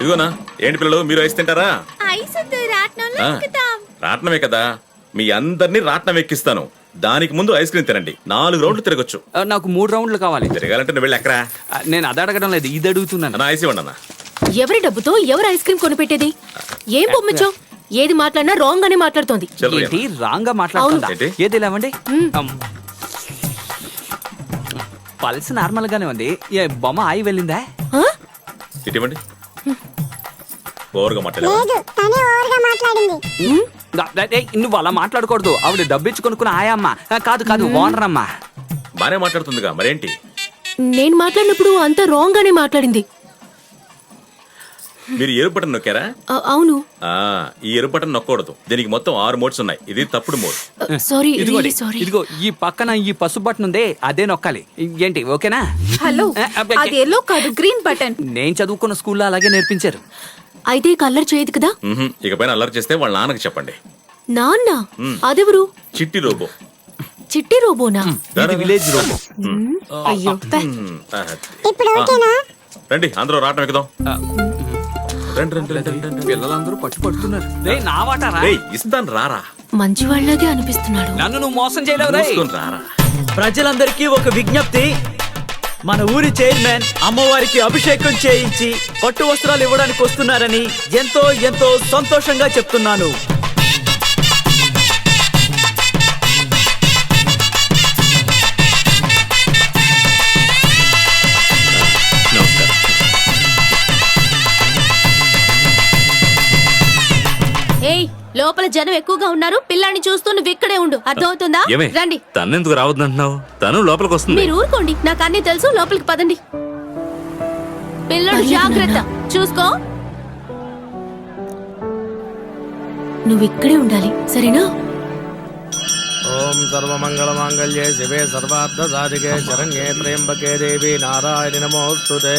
ఇదిగోనా, ఏంటి పిల్లలు, మీరు ఐస్ తింటారా? రాట్నంలో రాట్నమే కదా, మీ అందరినీ రాట్నం ఎక్కిస్తాను. దానికి ముందు ఐస్ క్రీమ్ తినండి. 4 రౌండ్లు తిరగొచ్చు. నాకు 3 రౌండ్లు కావాలి. తిరగాలంటే నువ్వు వెళ్ళి ఎక్కరా? నేను అది అడగడం లేదు, ఇది అడుగుతున్నాను. నా ఐస్ ఇవ్వండి అన్న. ఎవరి డబ్బుతో ఎవరు ఐస్ క్రీమ్ కొనిపెట్టేది? ఏం బొమ్మచ్చో, ఏది మాట్లాడినా రాంగ్ గానే మాట్లాడుతోంది. ఏంటి రాంగ్ గా మాట్లాడుతుందా? ఏది లేవండి, పల్స్ నార్మల్ గానే ఉంది. ఏ బొమ్మ ఆయి వెళ్ళిందా? ఇటువంటి ఓవర్గా నువ్వు అలా మాట్లాడకూడదు. ఆవిడ డబ్బిచ్చి కొనుక్కున్న ఆయమ్మ కాదు కాదు, ఓనర్ అమ్మా. బానే మాట్లాడుతుందిగా, మరేంటి? నేను మాట్లాడినప్పుడు అంతా రాంగ్ గానే మాట్లాడింది. మీరు ఎరుపు బటన్ నొక్కారా? అవును. ఈ ఎరుపు బటన్ నొక్కకూడదు. దీనికి మొత్తం 6 మోడ్స్ ఉన్నాయి. ఇది తప్పుడు మోడ్. సారీ. ఇదిగో ఈ పక్కన ఈ పసుపు బటన్ ఉంది, అదే నొక్కాలి. ఏంటి ఓకేనా? హలో, అది ఎల్లో కాదు, గ్రీన్ బటన్. నేను చదువుకున్న స్కూల్లో అలాగే నేర్పించారు. అయితే కలర్ చేయదు కదా? ఇకపైన అల్లరి చేస్తే వాళ్ళ నాన్నకి చెప్పండి. నాన్న? అదెవరు? చిట్టి రోబో. చిట్టి రోబోనా? ఇది విలేజ్ రోబో. అయ్యో, రండి అందరూ రావటం ఎక్కుదాం. పిల్లలందరూ పట్టుపడుతున్నారు. నా వాటారా? ఇస్తాను రారా. మంచి వాళ్ళగే అనిపిస్తున్నాడు. నన్ను నువ్వు మోసం చేయలేవు. రారా. ప్రజలందరికీ ఒక విజ్ఞప్తి. మన ఊరి చైర్మన్ అమ్మవారికి అభిషేకం చేయించి పట్టు వస్త్రాలు ఇవ్వడానికి వస్తున్నారని ఎంతో ఎంతో సంతోషంగా చెప్తున్నాను. ఏయ్, లోపల జనం ఎక్కువగా ఉన్నారు. పిల్లాన్ని చూస్తూ నువ్వు ఇక్కడే ఉండు, అర్థమవుతుందా? రండి. తనెందుకు రావద్దంటున్నావు? తను లోపలికి వస్తుంది. మీరు ఊరుకోండి, నాకు అన్ని తెలుసు. లోపలికి పదండి. పిల్లడు జాగ్రత్త, చూసుకో. నువ్వు ఇక్కడే ఉండాలి, సరేనా? ఓం సర్వమంగళ మాంగళ్యే శివే సర్వార్థ సాధికే శరణ్యే త్రయంబకే దేవి నారాయణి నమోస్తుతే.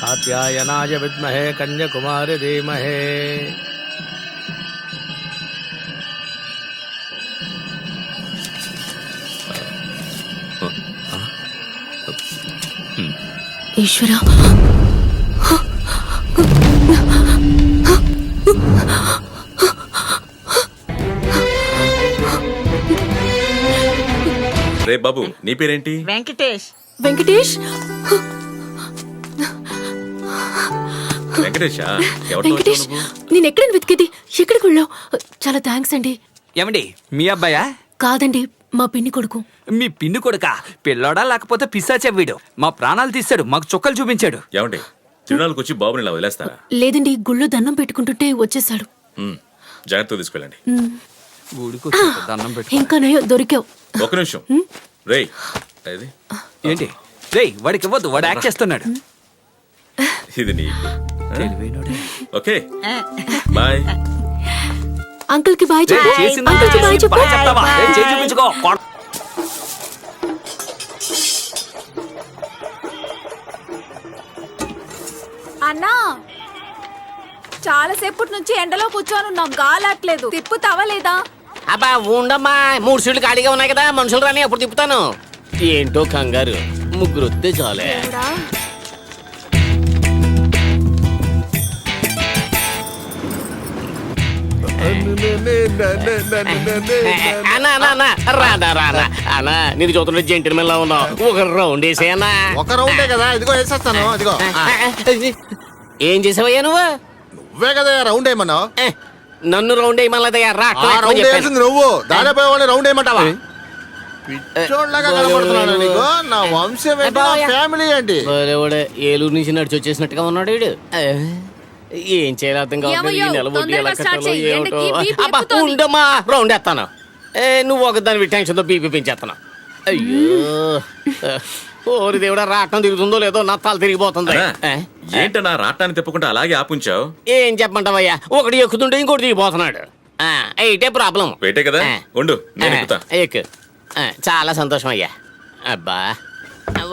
కాత్యాయనాయ విద్మహే కన్యాకుమారి ధీమహే. ఈశ్వరా, రే బాబు, నీ పేరేంటి? వెంకటేష్. వెంకటేషా? వెంకటేష్, నేను ఎక్కడ వెతికేది? ఎక్కడికి వెళ్ళావు? చాలా థ్యాంక్స్ అండి. ఏమండి, మీ అబ్బాయా? కాదండి, మా పిన్ని కొడుకు. మీ పిన్ని కొడుకా? పిల్లోడా లేకపోతే పిశాచే వీడు? మా ప్రాణాలు తీశాడు, మాకు చుక్కలు చూపించాడు. ఏమండి, తిరునాళ్ళకి వచ్చి బాబుని ఇలా వదిలేస్తారా? లేదండి, గుళ్ళో దండం పెట్టుకుంటుంటే వచ్చేసాడు. జాగ్రత్తగా తీసుకెళ్ళండి. దండం పెట్టు. ఇంకా నయ్యో, దొరికావు. ఒక నిమిషం. రేయ్, ఏంటి? రేయ్, వాడికి ఇవ్వద్దు, వాడు యాక్ట్ చేస్తున్నాడు. ఇది నీకు. Okay, bye. అంకుల్ కి బాయ్ చెప్పు. అంకుల్ కి బాయ్ చెప్పు. చూపించుకో. అన్నా, చాలా సేపటి నుంచి ఎండలో కూర్చొని ఉన్నాం, గాలట్లేదు. తిప్పుతావా లేదా? అబ్బా ఉండమ్మా, 3 సీట్లు ఖాళీగా ఉన్నాయి కదా, మనుషులు రాని అప్పుడు తిప్పుతాను. ఏంటో కంగారు, 3 వస్తే చాలే. అన్నా నీకు చూస్తుంటే జెంటిల్మెన్ లా ఉన్నావు. ఒక రౌండ్ వేసే అన్నా. ఒక రౌండే కదా, ఇదిగో వేసేస్తాను. అదిగో. ఏం చేసావయ్యా నువ్వు? నువ్వే కదా రౌండ్ వేయమన్నావు. నన్ను రౌండ్ వేయమన్నదయ్యా. రౌండ్ వేసింది నువ్వు, దానిపోయేవాడిని రౌండ్ వేయమంటావా? పిచ్చోడ్లాగా కనబడుతున్నాను నీకు. నా వంశం ఫ్యామిలీ ఏంటి? ఏలూరు నుంచి నడిచి వచ్చేసినట్టుగా ఉన్నాడు వీడు. ఏం చేయాలి అర్థం కావట్లేదు. ఈ నెల వడ్డీ ఎలా కట్టాలో ఏమిటో. అబ్బా ఉండమ్మా, రౌండ్ వేస్తాను. నువ్వు ఒకదాని టెన్షన్తో బీపీ పెంచేస్తాను. అయ్యో ఓరి దేవుడా, రాటం తిరుగుతుందో లేదో నా తల తిరిగిపోతుంది. ఏంటన్నా రాటాన్ని తిప్పకుండా అలాగే ఆపుంచావు? ఏం చెప్పమంటావయ్యా, ఒకటి ఎక్కుతుంటే ఇంకోటి దిగిపోతున్నాడు. అయితే ప్రాబ్లం. పెట్టే కదా, ఉండు నేను ఎక్కుతా. ఎక్కు. చాలా సంతోషం అయ్యా. అబ్బా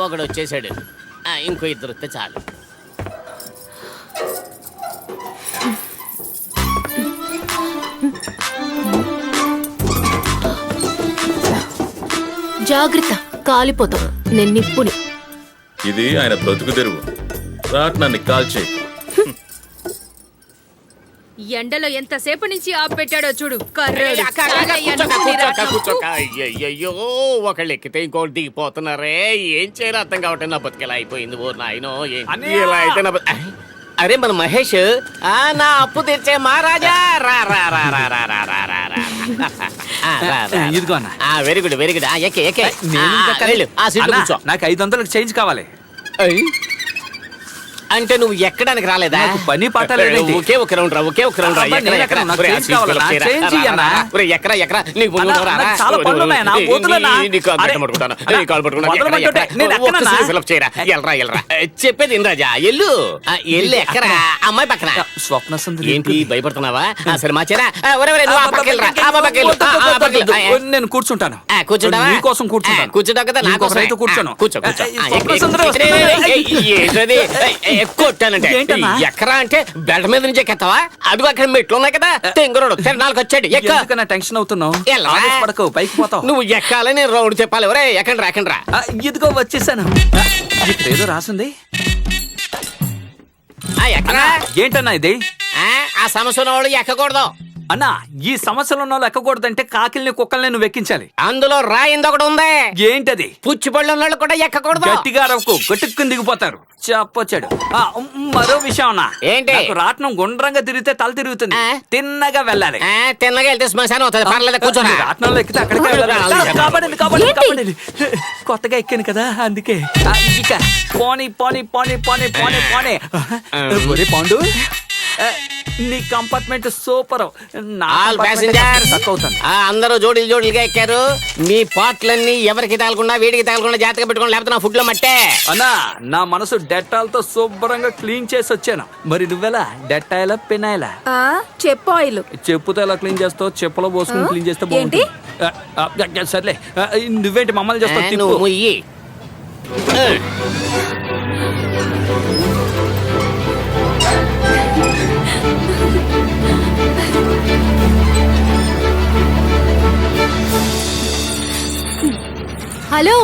ఒకడు వచ్చేసాడు, ఇంకో 2 వస్తే చాలు. జాగ్రత్త. కాలిపోతావు. నేను నిప్పుని. ఇది ఆయన బ్రతుకు తెరువు. రాట్నాన్ని కాల్చే. ఎండలో ఎంతసేపు నుంచి ఆపు పెట్టాడో చూడు. అయ్యయ్యో ఒకళ్ళు ఎక్కితే ఇంకోటి దిగిపోతున్నారే. ఏం చేయాలో అర్థం కావటం నా బతికేలా అయిపోయింది. ఓ నాయనో ఇలా అయితే నా అరే మన మహేష్ నా అప్పు తెచ్చే మహారాజా రా రా రా రా రా రా రా రా రా. ఇదిగో అన్న. Very good very good. ఎక్కే ఎక్కే కూర్చో. నాకు 500 చేంజ్ కావాలి. అంటే నువ్వు ఎక్కడానికి రాలేదా? నాకు పని పాట లేదండి. ఒకే ఒక రౌండ్ రా ఒకే ఒక రౌండ్ రా. అబ్బా, నేను ఎక్కడ? నాకు చేంజ్ కావాలా? నాకు చేంజ్ ఇయ్యన్నా? ఎక్కరా ఎక్కరా నీకు అన్నా, నాకు చాలా పనులు ఉన్నాయి. నా పోతున్నా. అరే, వదలమంటుంటే నేను ఎక్కనన్నా? చెప్పేది రాజా ఎల్లు ఎల్లు ఎక్కరా అమ్మాయి పక్కన. స్వప్న సుందరి ఏంటి భయపడుతున్నావా? సరే మాచేరా నువ్వు ఆ పక్కకి వెళ్ళరా. ఆ పక్కకి వెళ్ళు. ఆ పక్కకి వెళ్ళు. నేను కూర్చుంటాను. కూర్చుంటావా? నీకోసం కూర్చుంటాను. కూర్చుంటావు కదా నా కోసం అయితే కూర్చోను. కూర్చో కూర్చో. స్వప్న సుందరి వస్తుంది. ఏంటది కొట్టానంటే ఏంటన్నా? ఎక్కరా అంటే బెడ్ మీద నుంచి ఎక్కతావా? అడుగు అక్కడ మెట్లు ఉన్నాయి కదా. తెంగురోడు తిరణాలకు వచ్చాడు ఎందుకన్నా టెన్షన్ అవుతున్నావు? పడకు, పైకి పోతావు. నువ్వు ఎక్కాలని రౌండ్ చెప్పాలి. ఎవరే ఎక్కండి రాకండి రా. ఇదిగో వచ్చేసాను. ఇక్కడ ఏదో రాసింది. ఎక్కడా ఏంటన్నా ఇది? ఆ సమస్య ఉన్న వాళ్ళు ఎక్కకూడదు. అన్నా, ఈ సమస్యలు ఉన్న వాళ్ళు ఎక్కకూడదంటే కాకిల్ని కుక్కల్ని నువ్వు ఎక్కించాలి. అందులో రాయింది ఒకటి ఉంది. ఏంటది? పుచ్చిపళ్ళు ఉన్న వాళ్ళు కూడా ఎక్కకూడదు. గట్టిగా అరవకు, గట్టుకుని దిగిపోతారు. చెప్పొచ్చాడు. మరో విషయం అన్నా. ఏంటి? నాకు రాట్నం గుండ్రంగా తిరిగితే తల తిరుగుతుంది. తిన్నగా వెళ్ళాలి. తిన్నగా వెళ్తే శ్మశానం అవుతుంది. పర్లేదు కూర్చోరా. రాట్నంలో ఎక్కితే అక్కడికే వెళ్ళాలి. కాబడింది, కాబడింది, కాబడింది. కొత్తగా ఎక్కాను కదా అందుకే. ఇక పోనీ పోనీ పోనీ పోనీ పోనీ పోనీ. ఒరే పాండు, నీ కంపార్ట్మెంట్ సూపర్. అందరూ జోడీలు జోడీలుగా ఎక్కారు. మీ పాటలన్నీ ఎవరికి తగలకుండా వీడికి తగలకుండా జాతక పెట్టుకోండి. లేకపోతే నా ఫుడ్ లో మట్టే. అన్నా, నా మనసు డెటాల్ తో శుభ్రంగా క్లీన్ చేసి వచ్చాను. మరి నువ్వెలా? డెటాయిలా పెనాయిలా? చెప్పు ఆయిల్. చెప్పుతో ఎలా క్లీన్ చేస్తావు? చెప్పులో పోసుకుని క్లీన్ చేస్తే బాగుంటుంది. సర్లే, నువ్వేంటి మమ్మల్ని చేస్తావు? నువ్వు ముయ్యి. హలో,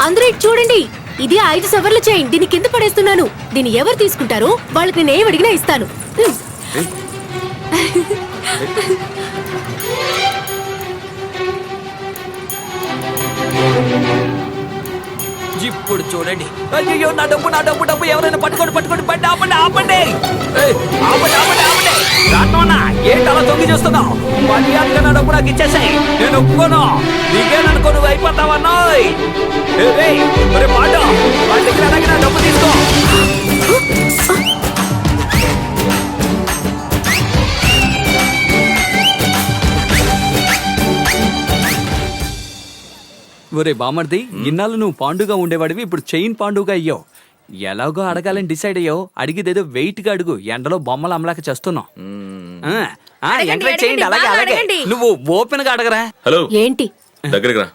అందరూ ఇటు చూడండి. ఇది 5 సవర్ల చైన్. దీన్ని కింద పడేస్తున్నాను. దీన్ని ఎవరు తీసుకుంటారో వాళ్ళకి నేను ఏం అడిగినా ఇస్తాను. ఇప్పుడు చూడండి. అయ్యో, నా డబ్బు నా డబ్బు డబ్బు ఎవరైనా పట్టుకోండి పట్టుకోండి. బండి ఆపండి ఆపండి. ఆపండి ఆపండి ఆపండి. రాట్నమన్నా, ఏంటి అలా తొంగి చూస్తున్నావు? మర్యాదగా నా డబ్బు నాకు ఇచ్చేసాయి. నేను ఒప్పుకోను. నీకేననుకో నువ్వు అయిపోతావన్నా. పాట వాళ్ళ దగ్గర అలాగే నా డబ్బు తీసుకో. ఒరే బామర్ది, ఇన్నాళ్ళు నువ్వు పాండుగా ఉండేవాడివి, ఇప్పుడు చైన్ పాండుగా అయ్యావు. ఎలాగో అడగాలని డిసైడ్ అయ్యావు. అడిగిదేదో వెయిట్ గా అడుగు. ఎండలో బొమ్మలు అమ్మలాక చేస్తున్నావు. ఎంకరేజ్ చేయండి. అలాగే అలాగే. నువ్వు ఓపెన్ గా అడగరా. హలో, ఏంటి? దగ్గరికి రా.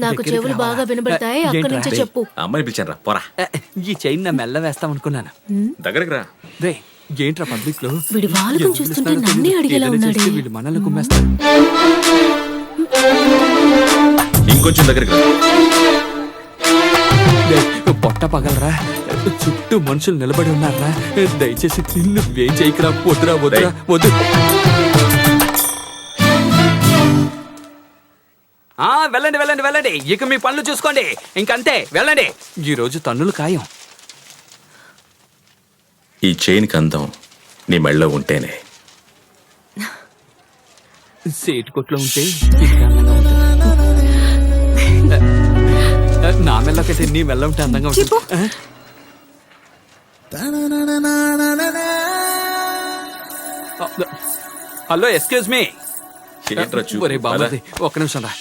నాకు చెవులు బాగా వినబడతాయి. అక్కడి నుంచి చెప్పు. అమ్మాయిని పిలిచాను రా, పోరా. ఈ చైన్ నా మెల్ల వేస్తాం అనుకున్నాను. దగ్గరికి రా. రే, ఏంట్రా పబ్లిక్ లో వీడి వాళ్ళకం చూస్తుంటే నన్నే అడిగేలా ఉన్నాడే. వీళ్ళు మనల్ని కుమ్మేస్తారు. ఇంకొంచెం దగ్గరికి రా. పొట్ట పగలరా. చుట్టూ మనుషులు నిలబడి ఉన్నారా. దయచేసి తిన్ను వేం చేయకరా. వద్దురా వద్దురా వద్దు. వెళ్ళండి వెళ్ళండి వెళ్ళండి. ఇక మీ పనులు చూసుకోండి. ఇంకంతే, వెళ్ళండి. ఈ రోజు తన్నులు ఖాయం. ఈ చైన్ కందం నీ మెళ్ళో ఉంటేనే. సేటు కొట్లో ఉంటే ఇంకా అందంగా ఉంటుంది. నా మెల్ల కంటే నీ మెల్ల ఉంటే అందంగా ఉంటుంది. Hello, excuse me. ఏంట్రా చూపు? ఒరే బాబు, ఒక్క నిమిషం రా.